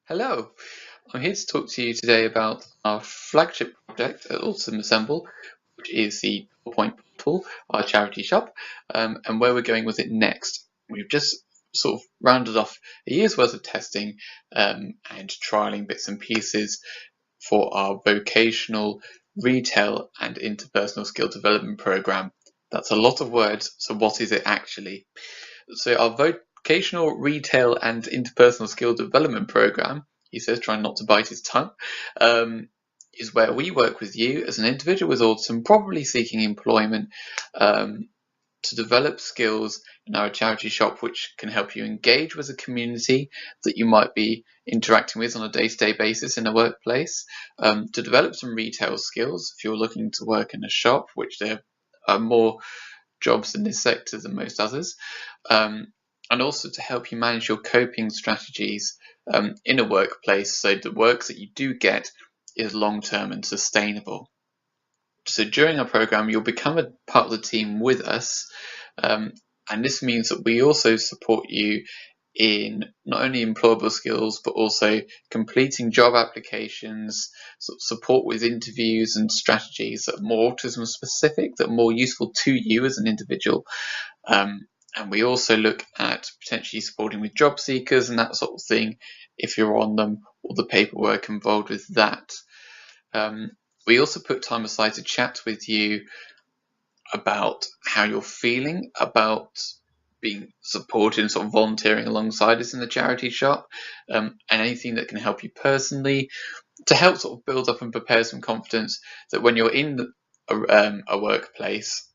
Hello, I'm here to talk to you today about our flagship project at Autism Assemble, which is the Point Portal, our charity shop, and where we're going with it next. We've just sort of rounded off a year's worth of testing and trialing bits and pieces for our vocational, retail, and interpersonal skill development program. That's a lot of words, so what is it actually? So our vocational, retail, and interpersonal skill development program, he says, trying not to bite his tongue, is where we work with you as an individual with autism, probably seeking employment, to develop skills in our charity shop, which can help you engage with a community that you might be interacting with on a day-to-day basis in a workplace, to develop some retail skills if you're looking to work in a shop, which there are more jobs in this sector than most others, and also to help you manage your coping strategies in a workplace so the work that you do get is long-term and sustainable. So during our program, you'll become a part of the team with us, and this means that we also support you in not only employable skills but also completing job applications, support with interviews and strategies that are more autism specific, that are more useful to you as an individual. And we also look at potentially supporting with job seekers and that sort of thing if you're on them, or the paperwork involved with that. We also put time aside to chat with you about how you're feeling about being supported and sort of volunteering alongside us in the charity shop, and anything that can help you personally to help sort of build up and prepare some confidence that when you're in a workplace,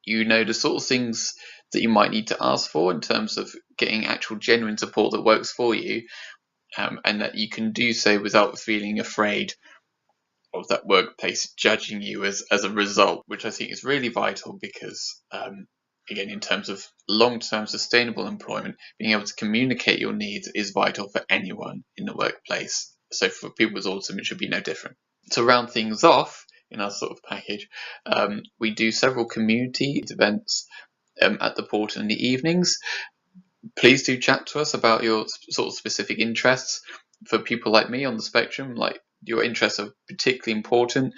you know the sort of things that you might need to ask for in terms of getting actual genuine support that works for you, and that you can do so without feeling afraid of that workplace judging you as a result, which I think is really vital because, again, in terms of long-term sustainable employment, being able to communicate your needs is vital for anyone in the workplace. So for people with autism, it should be no different. To round things off in our sort of package, we do several community events at the portal in the evenings. Please do chat to us about your sort of specific interests. For people like me on the spectrum, like your interests are particularly important.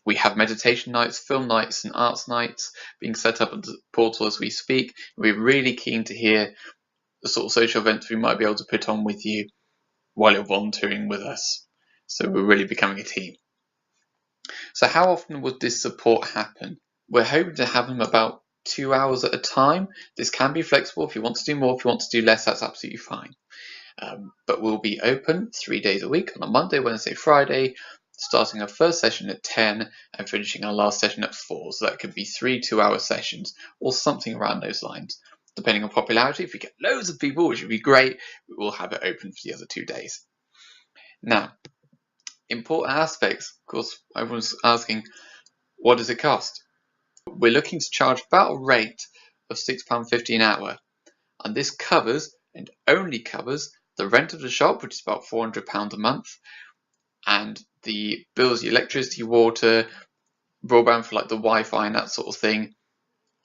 We have meditation nights, film nights, and arts nights being set up at the portal as we speak. We're really keen to hear the sort of social events we might be able to put on with you while you're volunteering with us. So we're really becoming a team. So how often would this support happen? We're hoping to have them about 2 hours at a time. This can be flexible. If you want to do more, if you want to do less, that's absolutely fine. But we'll be open 3 days a week on a Monday, Wednesday, Friday, starting our first session at 10 and finishing our last session at 4. So that could be 3 2-hour sessions or something around those lines. Depending on popularity, if we get loads of people, which would be great, we will have it open for the other 2 days. Now, important aspects, of course, everyone's asking, what does it cost? We're looking to charge about a rate of £6.50 an hour, and this covers and only covers the rent of the shop, which is about £400 a month, and the bills, the electricity, water, broadband for like the Wi-Fi and that sort of thing,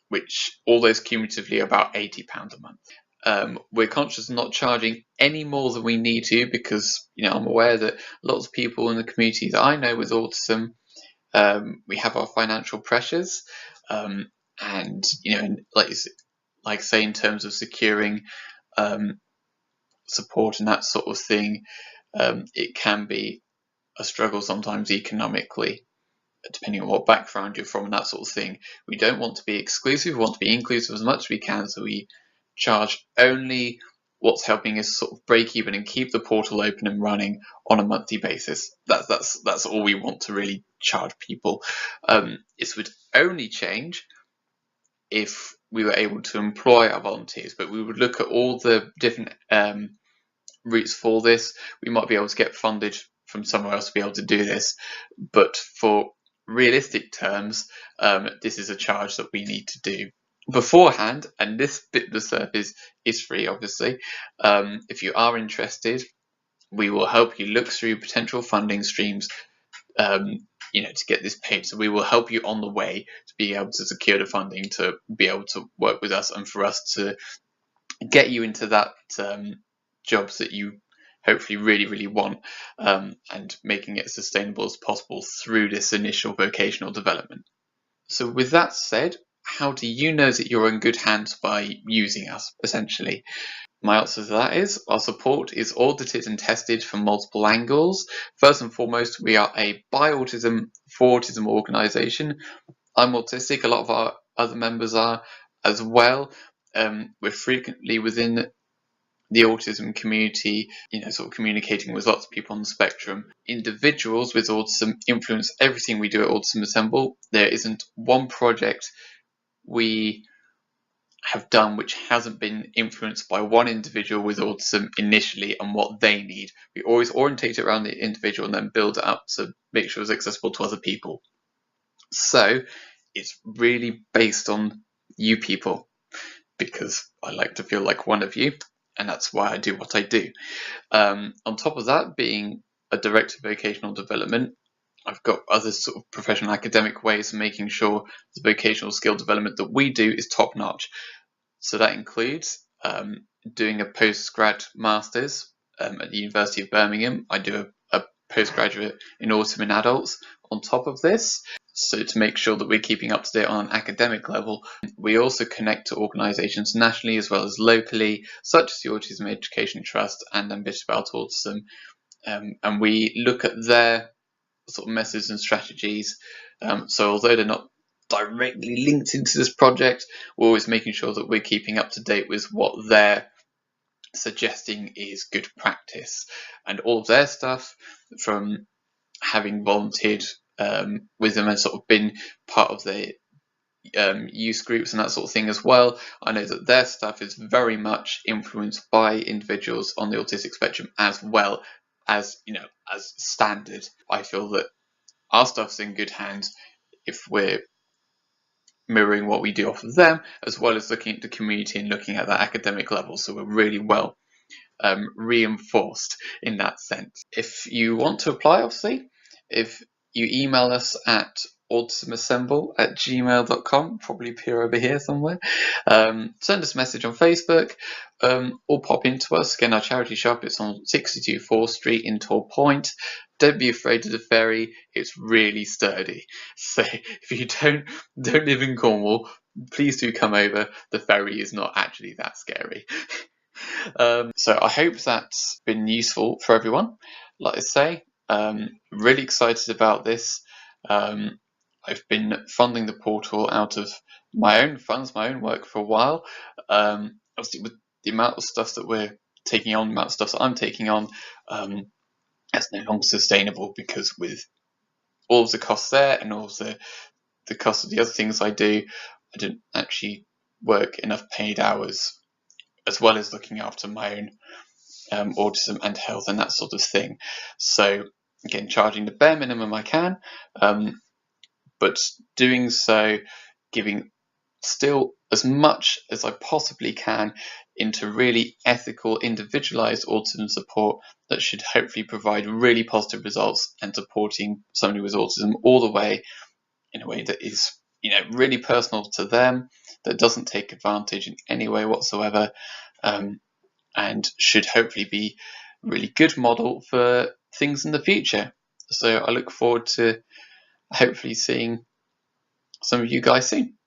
which all those cumulatively are about £80 a month. We're conscious of not charging any more than we need to because, I'm aware that lots of people in the community that I know with autism, we have our financial pressures, and like say in terms of securing support and that sort of thing, it can be a struggle sometimes economically, depending on what background you're from and that sort of thing. We don't want to be exclusive, we want to be inclusive as much as we can, so we charge only what's helping us sort of break even and keep the portal open and running on a monthly basis. That's all we want to really charge people. This would only change if we were able to employ our volunteers, but we would look at all the different routes for this. We might be able to get funded from somewhere else to be able to do this, but for realistic terms, this is a charge that we need to do beforehand, and this bit of the service is free, obviously. If you are interested, we will help you look through potential funding streams, to get this paid. So we will help you on the way to be able to secure the funding to be able to work with us and for us to get you into that jobs that you hopefully really, really want, and making it as sustainable as possible through this initial vocational development. So with that said, how do you know that you're in good hands by using us, essentially? My answer to that is our support is audited and tested from multiple angles. First and foremost, we are a by autism for autism organisation. I'm autistic, a lot of our other members are as well. We're frequently within the autism community, sort of communicating with lots of people on the spectrum. Individuals with autism influence everything we do at Autism Assemble. There isn't one project we have done which hasn't been influenced by one individual with autism initially and what they need. We always orientate it around the individual and then build it up to make sure it's accessible to other people. So it's really based on you people, because I like to feel like one of you, and that's why I do what I do. On top of that, being a director of vocational development, I've got other sort of professional academic ways of making sure the vocational skill development that we do is top notch. So that includes doing a postgrad master's at the University of Birmingham. I do a postgraduate in autism in adults on top of this. So to make sure that we're keeping up to date on an academic level, we also connect to organisations nationally as well as locally, such as the Autism Education Trust and Ambitious About Autism, and we look at their sort of methods and strategies. So although they're not directly linked into this project, we're always making sure that we're keeping up to date with what they're suggesting is good practice, and all of their stuff, from having volunteered with them and sort of been part of the youth groups and that sort of thing as well. I know that their stuff is very much influenced by individuals on the autistic spectrum as well as, as standard. I feel that our stuff's in good hands if we're mirroring what we do off of them, as well as looking at the community and looking at that academic level. So we're really well reinforced in that sense. If you want to apply, obviously, if you email us at autismassemble@gmail.com, probably appear over here somewhere, send us a message on Facebook, or pop into us. Again, our charity shop, it's on 62 4th Street in Tor Point. Don't be afraid of the ferry, it's really sturdy. So if you don't live in Cornwall, please do come over. The ferry is not actually that scary. So I hope that's been useful for everyone. Like I say, really excited about this. I've been funding the portal out of my own funds, my own work for a while. Obviously, with the amount of stuff that we're taking on, the amount of stuff that I'm taking on, it's no longer sustainable, because with all of the costs there and all of the cost of the other things I do, I don't actually work enough paid hours, as well as looking after my own autism and health and that sort of thing. So again, charging the bare minimum I can, but doing so, giving still as much as I possibly can into really ethical, individualized autism support that should hopefully provide really positive results, and supporting somebody with autism all the way in a way that is, really personal to them, that doesn't take advantage in any way whatsoever, and should hopefully be a really good model for things in the future. So I look forward to hopefully seeing some of you guys soon.